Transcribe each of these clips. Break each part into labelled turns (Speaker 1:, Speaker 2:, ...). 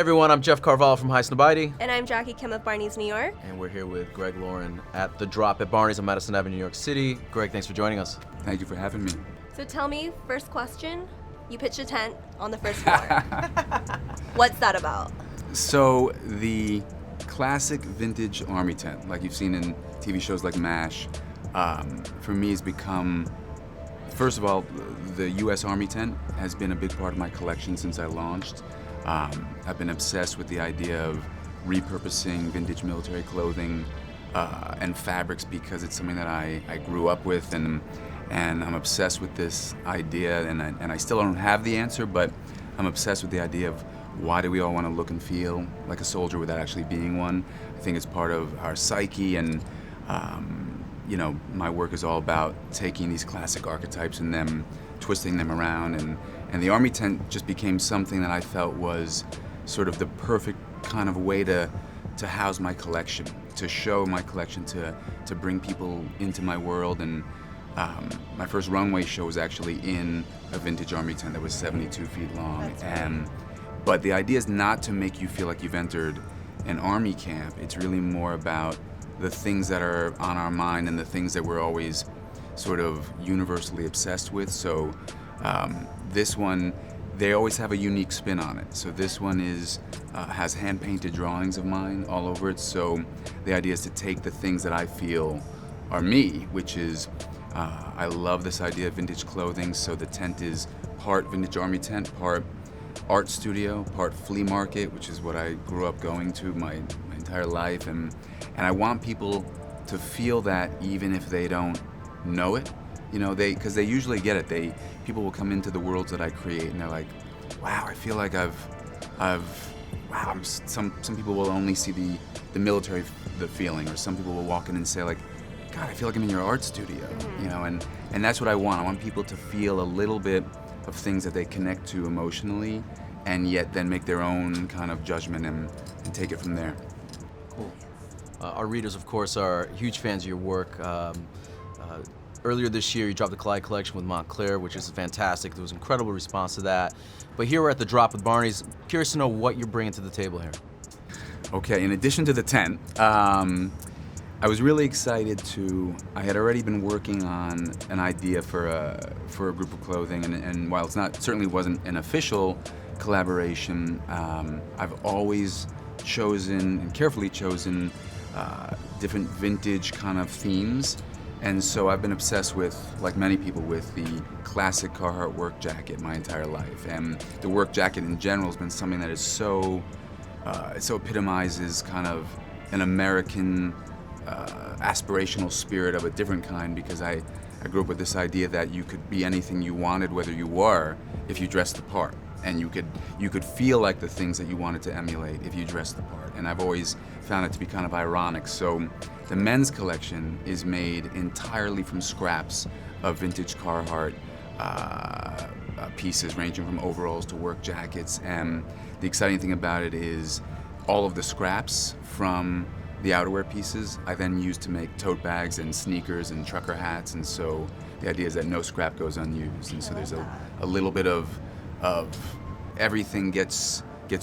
Speaker 1: everyone, I'm Jeff Carvalho from Highsnobiety.
Speaker 2: And I'm Jackie Kim of Barneys, New York.
Speaker 1: And we're here with Greg Lauren at The Drop at Barneys on Madison Avenue, New York City. Greg, thanks for joining us.
Speaker 3: Thank you for having me.
Speaker 2: So tell me, first question, you pitched a tent on the first floor. What's that about?
Speaker 3: So the classic vintage army tent, like you've seen in TV shows like MASH, for me has become, first of all, the U.S. Army tent has been a big part of my collection since I launched. I've been obsessed with the idea of repurposing vintage military clothing and fabrics because it's something that I grew up with, and I'm obsessed with this idea, and I still don't have the answer, but I'm obsessed with the idea of why do we all want to look and feel like a soldier without actually being one. I think it's part of our psyche, and my work is all about taking these classic archetypes and them twisting them around, and the army tent just became something that I felt was sort of the perfect kind of way to house my collection, to show my collection, to bring people into my world. And my first runway show was actually in a vintage army tent that was 72 feet long. But the idea is not to make you feel like you've entered an army camp. It's really more about the things that are on our mind and the things that we're always sort of universally obsessed with. So this one, they always have a unique spin on it. So this one has hand-painted drawings of mine all over it. So the idea is to take the things that I feel are me, which is, I love this idea of vintage clothing. So the tent is part vintage army tent, part art studio, part flea market, which is what I grew up going to my entire life. And I want people to feel that even if they don't know it, because they usually get it. People will come into the worlds that I create and they're like, wow, I feel like some people will only see the military, the feeling, or some people will walk in and say like, God, I feel like I'm in your art studio, and that's what I want. I want people to feel a little bit of things that they connect to emotionally, and yet then make their own kind of judgment and take it from there.
Speaker 1: Cool. Our readers, of course, are huge fans of your work. Earlier this year, you dropped the Collide collection with Montclair, which is fantastic. There was incredible response to that. But here we're at The Drop with Barneys. Curious to know what you're bringing to the table here.
Speaker 3: Okay, in addition to the tent, I was really excited I had already been working on an idea for a group of clothing, and while certainly wasn't an official collaboration, I've always chosen and carefully chosen different vintage kind of themes. And so I've been obsessed with, like many people, with the classic Carhartt work jacket my entire life. And the work jacket in general has been something that is so epitomizes kind of an American aspirational spirit of a different kind, because I grew up with this idea that you could be anything you wanted, whether you were, if you dressed the part. And you could feel like the things that you wanted to emulate if you dressed the part. And I've always found it to be kind of ironic. So the men's collection is made entirely from scraps of vintage Carhartt pieces, ranging from overalls to work jackets. And the exciting thing about it is all of the scraps from the outerwear pieces I then use to make tote bags and sneakers and trucker hats. And so the idea is that no scrap goes unused. And so there's a little bit of everything gets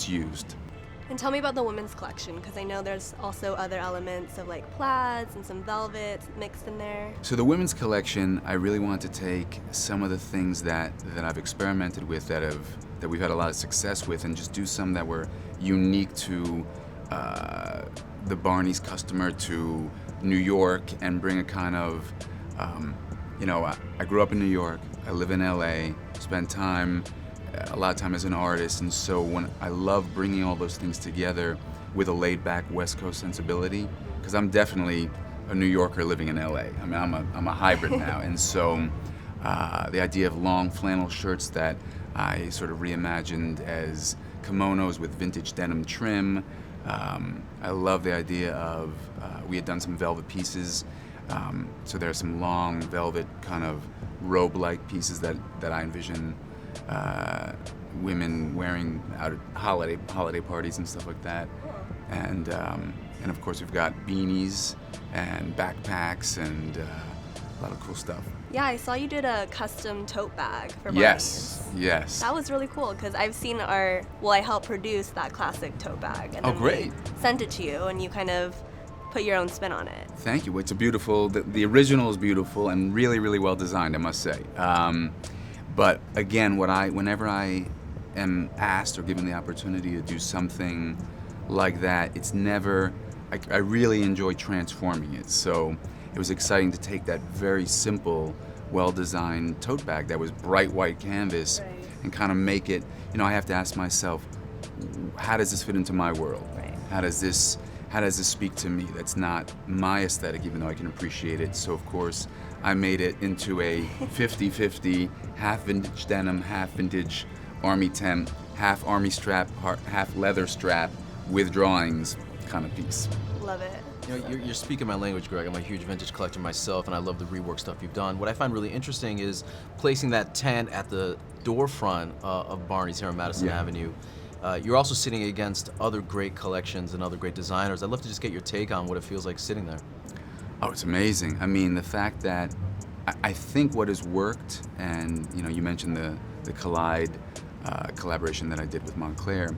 Speaker 3: used.
Speaker 2: And tell me about the women's collection, because I know there's also other elements of like plaids and some velvets mixed in there.
Speaker 3: So the women's collection, I really want to take some of the things that I've experimented with, that we've had a lot of success with, and just do some that were unique to the Barneys customer, to New York, and bring a kind of, I grew up in New York, I live in LA, spent a lot of time as an artist, and so when I love bringing all those things together with a laid-back West Coast sensibility, because I'm definitely a New Yorker living in LA. I mean, I'm a hybrid now, and so the idea of long flannel shirts that I sort of reimagined as kimonos with vintage denim trim. I love the idea of we had done some velvet pieces, so there are some long velvet kind of robe-like pieces that I envision women wearing out at holiday parties and stuff like that. And of course we've got beanies and backpacks and a lot of cool stuff.
Speaker 2: Yeah, I saw you did a custom tote bag for Barneys.
Speaker 3: Yes.
Speaker 2: That was really cool because I've seen I helped produce that classic tote bag. And
Speaker 3: Oh,
Speaker 2: then
Speaker 3: great.
Speaker 2: we sent it to you and you kind of put your own spin on it.
Speaker 3: Thank you. It's a beautiful, the original is beautiful and really, really well designed, I must say. But again, whenever I am asked or given the opportunity to do something like that, it's never, I really enjoy transforming it. So it was exciting to take that very simple, well-designed tote bag that was bright white canvas
Speaker 2: Right.
Speaker 3: and kind of make it, I have to ask myself, how does this fit into my world?
Speaker 2: Right.
Speaker 3: How does this speak to me? That's not my aesthetic, even though I can appreciate it. So of course, I made it into a 50-50, half vintage denim, half vintage army tent, half army strap, half leather strap with drawings kind of piece.
Speaker 2: Love it.
Speaker 1: You're speaking my language, Greg. I'm a huge vintage collector myself, and I love the rework stuff you've done. What I find really interesting is placing that tent at the door front of Barneys here on Madison
Speaker 3: Yeah.
Speaker 1: Avenue. You're also sitting against other great collections and other great designers. I'd love to just get your take on what it feels like sitting there.
Speaker 3: Oh, it's amazing. I mean, the fact that I think what has worked, and you mentioned the Collide collaboration that I did with Montclair.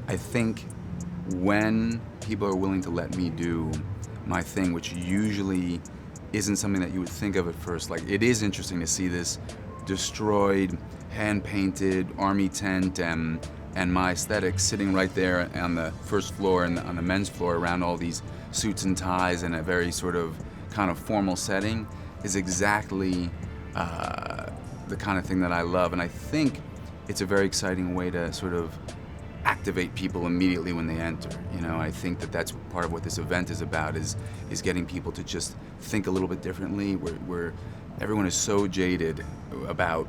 Speaker 3: I think when people are willing to let me do my thing, which usually isn't something that you would think of at first, like it is interesting to see this destroyed, hand-painted army tent and my aesthetic sitting right there on the first floor and on the men's floor around all these suits and ties in a very sort of kind of formal setting is exactly the kind of thing that I love. And I think it's a very exciting way to sort of activate people immediately when they enter. I think that that's part of what this event is about, is getting people to just think a little bit differently. Where everyone is so jaded about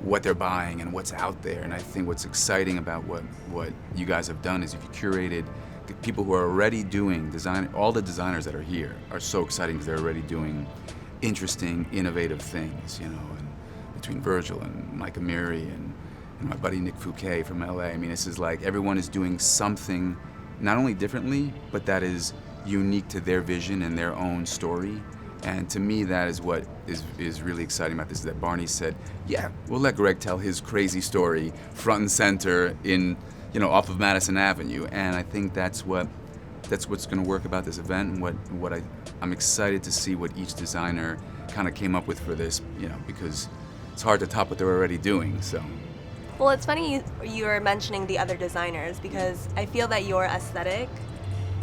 Speaker 3: what they're buying and what's out there. And I think what's exciting about what you guys have done is you've curated the people who are already doing design. All the designers that are here are so exciting because they're already doing interesting, innovative things, and between Virgil and Mike Amiri and my buddy Nick Fouquet from LA. I mean, this is like everyone is doing something not only differently, but that is unique to their vision and their own story. And to me, that is what is really exciting about this, is that Barney said, yeah, we'll let Greg tell his crazy story front and center in, off of Madison Avenue. And I think that's what's going to work about this event, and what I'm excited to see what each designer kind of came up with for this, because it's hard to top what they're already doing, so.
Speaker 2: Well, it's funny you were mentioning the other designers because I feel that your aesthetic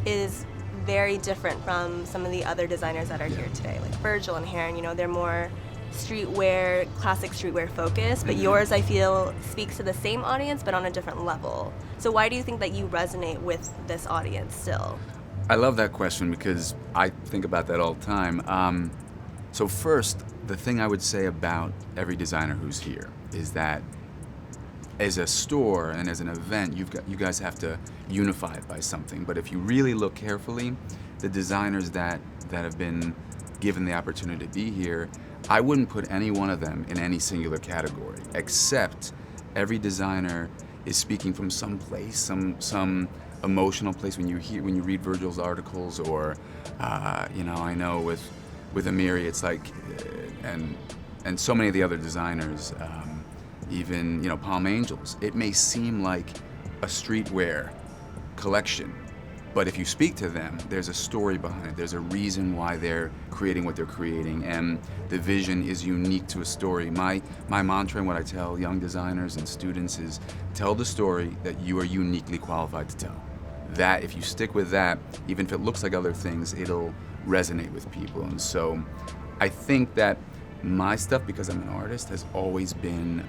Speaker 2: is very different from some of the other designers that are here today, like Virgil and Heron. They're more streetwear, classic streetwear focused, but yours, I feel, speaks to the same audience but on a different level. So why do you think that you resonate with this audience still?
Speaker 3: I love that question because I think about that all the time. So first, the thing I would say about every designer who's here is that as a store and as an event, you guys have to unify it by something. But if you really look carefully, the designers that have been given the opportunity to be here, I wouldn't put any one of them in any singular category, except every designer is speaking from some place, some emotional place. When you read Virgil's articles, or I know with Amiri, it's like, and so many of the other designers. Even Palm Angels, it may seem like a streetwear collection, but if you speak to them, there's a story behind it. There's a reason why they're creating what they're creating, and the vision is unique to a story. My mantra and what I tell young designers and students is tell the story that you are uniquely qualified to tell. That if you stick with that, even if it looks like other things, it'll resonate with people. And so I think that my stuff, because I'm an artist, has always been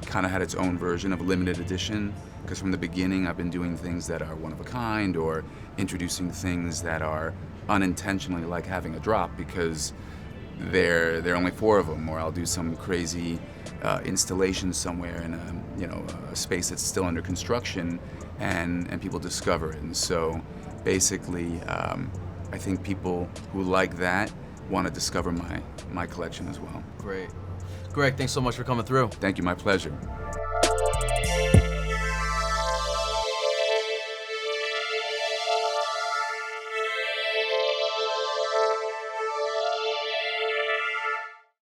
Speaker 3: kind of had its own version of limited edition, because from the beginning I've been doing things that are one of a kind, or introducing things that are unintentionally like having a drop because there are only 4 of them, or I'll do some crazy installation somewhere in a space that's still under construction, and people discover it. And so basically I think people who like that want to discover my collection as well.
Speaker 1: Great. Greg, thanks so much for coming through.
Speaker 3: Thank you, my pleasure.